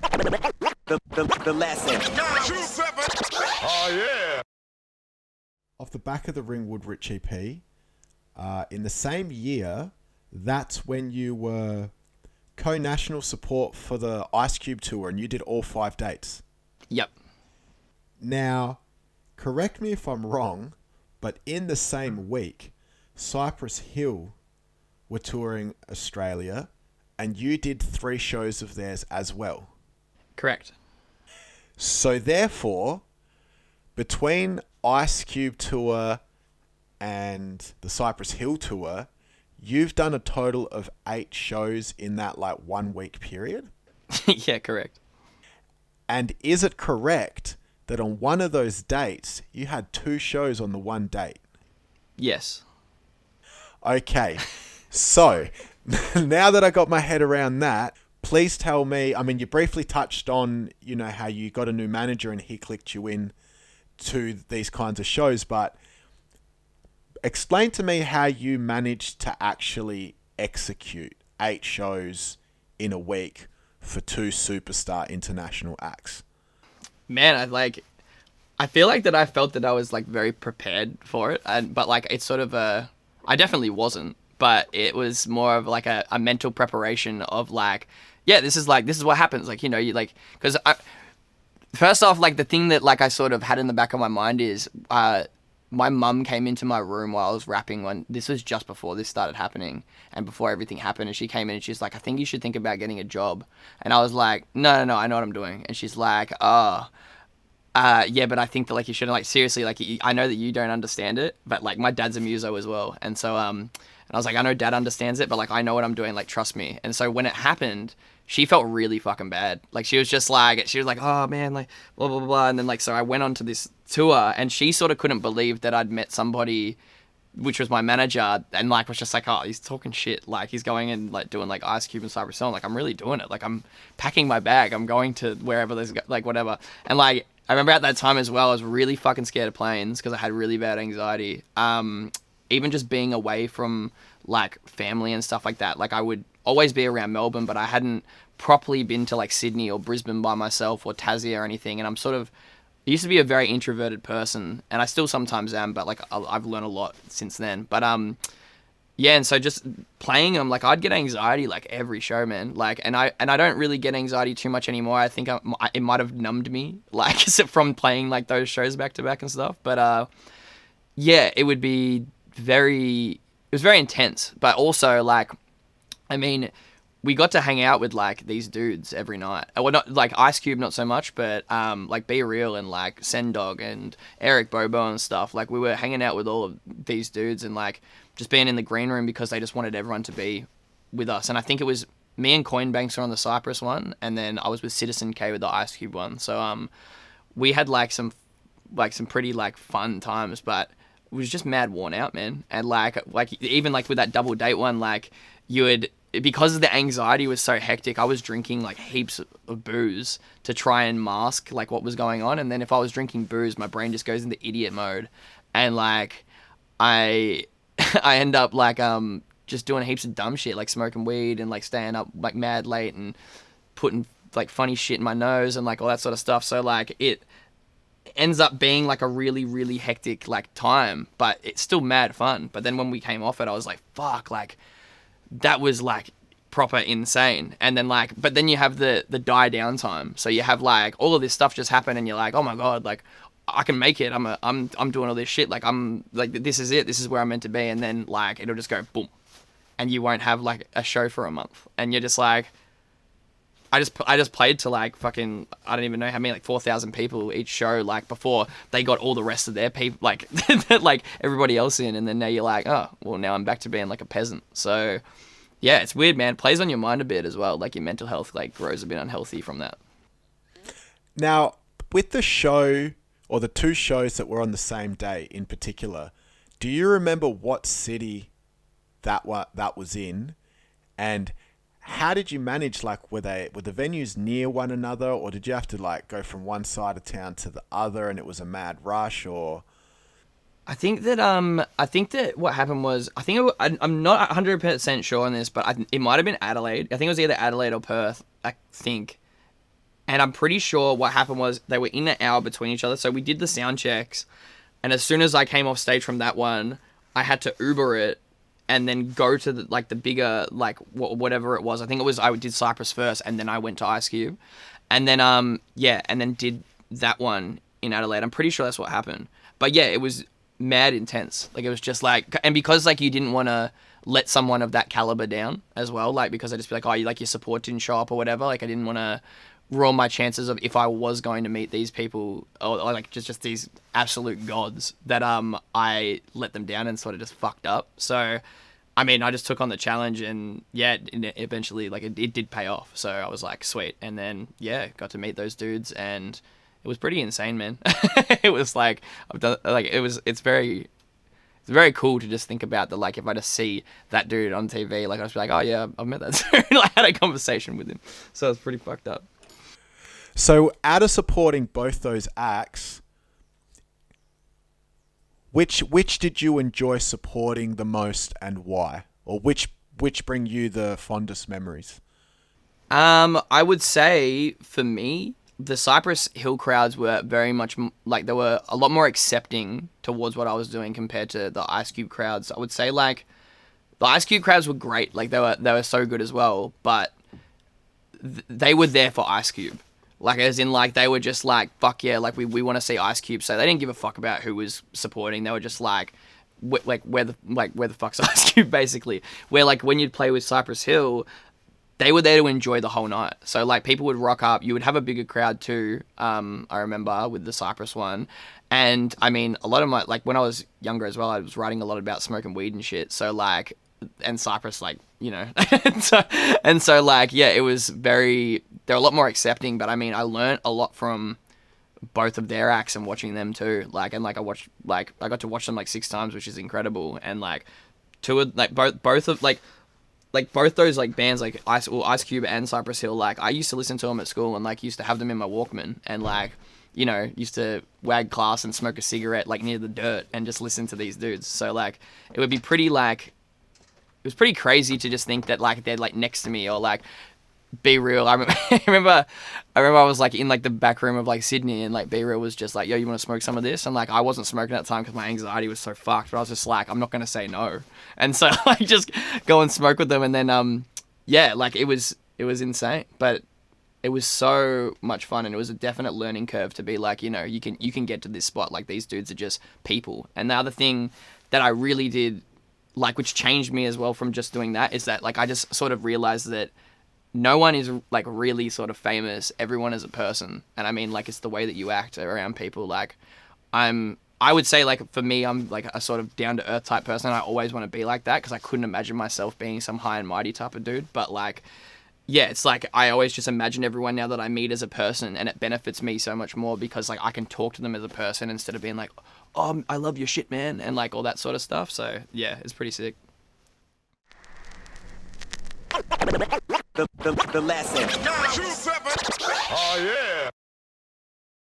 The lesson. Oh yeah. Off the back of the Ringwood Rich EP, in the same year, that's when you were co-national support for the Ice Cube tour, and you did all 5 dates. Yep. Now, correct me if I'm wrong, but in the same week, Cypress Hill were touring Australia, and you did 3 shows of theirs as well. Correct. So therefore, between Ice Cube tour and the Cypress Hill tour, you've done a total of 8 shows in that 1 week period. Yeah, correct. And is it correct that on one of those dates, you had 2 shows on the one date? Yes. Okay. So now that I got my head around that, please tell me, I mean, you briefly touched on, how you got a new manager and he clicked you in to these kinds of shows, but explain to me how you managed to actually execute 8 shows in a week for 2 superstar international acts. Man, I feel like that I felt that I was very prepared for it, but it's sort of I definitely wasn't, but it was more of a mental preparation of this is what happens, because first off, the thing that I sort of had in the back of my mind is my mum came into my room while I was rapping when this was just before this started happening and before everything happened, and she came in and she's like, I think you should think about getting a job. And I was like, no, I know what I'm doing. And she's like, yeah, but I think that you shouldn't, seriously, I know that you don't understand it, but my dad's a muso as well, and so and I was like, I know dad understands it, but I know what I'm doing, trust me. And so when it happened, she felt really fucking bad. She was just oh man, blah, blah, blah. And then so I went on to this tour, and she sort of couldn't believe that I'd met somebody, which was my manager, and was just oh, he's talking shit. He's going and doing Ice Cube and Cypress Hill. I'm really doing it. I'm packing my bag. I'm going to wherever there's whatever. And I remember at that time as well, I was really fucking scared of planes because I had really bad anxiety. Even just being away from family and stuff like that. I would always be around Melbourne, but I hadn't properly been to Sydney or Brisbane by myself or Tassie or anything. And I used to be a very introverted person, and I still sometimes am, but I've learned a lot since then. But yeah, and so just playing them, I'd get anxiety every show, man. And I don't really get anxiety too much anymore. I think it might have numbed me from playing those shows back to back and stuff. But yeah, it was very intense, but also I mean, we got to hang out with these dudes every night. Well, not Ice Cube, not so much, but Be Real and Sendog and Eric Bobo and stuff. We were hanging out with all of these dudes and just being in the green room because they just wanted everyone to be with us. And I think it was me and Coinbanks were on the Cypress one, and then I was with Citizen K with the Ice Cube one. So we had some pretty fun times, but it was just mad worn out, man. And even with that double date one, you would, because the anxiety was so hectic, I was drinking heaps of booze to try and mask what was going on. And then if I was drinking booze, my brain just goes into idiot mode, and I end up just doing heaps of dumb shit, smoking weed and staying up mad late and putting funny shit in my nose and all that sort of stuff. So it ends up being a really, really hectic time, but it's still mad fun. But then when we came off it, I was like, fuck, that was proper insane. And then but then you have the die down time. So you have all of this stuff just happen, and you're oh my god, I can make it. I'm doing all this shit. I'm this is it. This is where I'm meant to be. And then it'll just go boom, and you won't have a show for a month, and you're just I just played to fucking, I don't even know how many, 4,000 people each show, before they got all the rest of their people, everybody else in, and then now you're oh, well, now I'm back to being a peasant. So yeah, it's weird, man. It plays on your mind a bit as well. Your mental health grows a bit unhealthy from that. Now, with the show, or the 2 shows that were on the same day in particular, do you remember what city that was in, and how did you manage? Were the venues near one another, or did you have to go from one side of town to the other, and it was a mad rush? Or I think that what happened was, I'm not 100% sure on this, but it might have been Adelaide. I think it was either Adelaide or Perth. I think And I'm pretty sure what happened was they were in an hour between each other. So we did the sound checks. And as soon as I came off stage from that one, I had to Uber it and then go to the bigger, like whatever it was. I think it was, I did Cypress first and then I went to Ice Cube. And then, and then did that one in Adelaide. I'm pretty sure that's what happened. But yeah, it was mad intense. Like, it was just like, and because like you didn't want to let someone of that caliber down as well, like, because I just be like, oh, your support didn't show up or whatever. Like, I didn't want to ruin my chances of if I was going to meet these people or like just these absolute gods that I let them down and sort of just fucked up. So I mean, I just took on the challenge and yeah, eventually like it did pay off. So I was like, sweet. And then yeah, got to meet those dudes and it was pretty insane, man. It was like it's very cool to just think about like if I just see that dude on TV, like I was like, oh yeah, I've met that dude. Like, I had a conversation with him. So it's pretty fucked up. So out of supporting both those acts, which did you enjoy supporting the most and why? Or which bring you the fondest memories? I would say for me, the Cypress Hill crowds were very much like, they were a lot more accepting towards what I was doing compared to the Ice Cube crowds. I would say like the Ice Cube crowds were great. Like they were so good as well, but they were there for Ice Cube. Like, as in, like, they were just like, fuck yeah, like, we want to see Ice Cube. So they didn't give a fuck about who was supporting. They were just like, where the fuck's Ice Cube, basically. Where, like, when you'd play with Cypress Hill, they were there to enjoy the whole night. So, like, people would rock up. You would have a bigger crowd, too, I remember, with the Cypress one. And, I mean, a lot of my, like, when I was younger as well, I was writing a lot about smoking weed and shit. So, like, and Cypress, like, you know. and so, like, yeah, it was very... They're a lot more accepting, but I mean, I learned a lot from both of their acts and watching them too. Like, and like I got to watch them like 6 times, which is incredible. And like both those like bands, like Ice Cube and Cypress Hill, like I used to listen to them at school and like used to have them in my Walkman and like, you know, used to wag class and smoke a cigarette like near the dirt and just listen to these dudes. So like, it would be pretty like, it was pretty crazy to just think that like they're like next to me or like, Be Real. I remember I was like in like the back room of like Sydney and like Be Real was just like, yo, you want to smoke some of this? And like I wasn't smoking at the time because my anxiety was so fucked, but I was just like, I'm not going to say no. And so like just go and smoke with them. And then yeah, like it was insane, but it was so much fun and it was a definite learning curve to be like, you know, you can get to this spot. Like these dudes are just people. And the other thing that I really did like, which changed me as well from just doing that, is that like I just sort of realized that no one is like really sort of famous. Everyone is a person. And I mean, like, it's the way that you act around people. Like I would say like for me, I'm like a sort of down to earth type person. I always want to be like that because I couldn't imagine myself being some high and mighty type of dude. But like, yeah, it's like, I always just imagine everyone now that I meet as a person, and it benefits me so much more because like I can talk to them as a person instead of being like, oh, I love your shit, man. And like all that sort of stuff. So yeah, it's pretty sick. The lesson. 927. Oh yeah.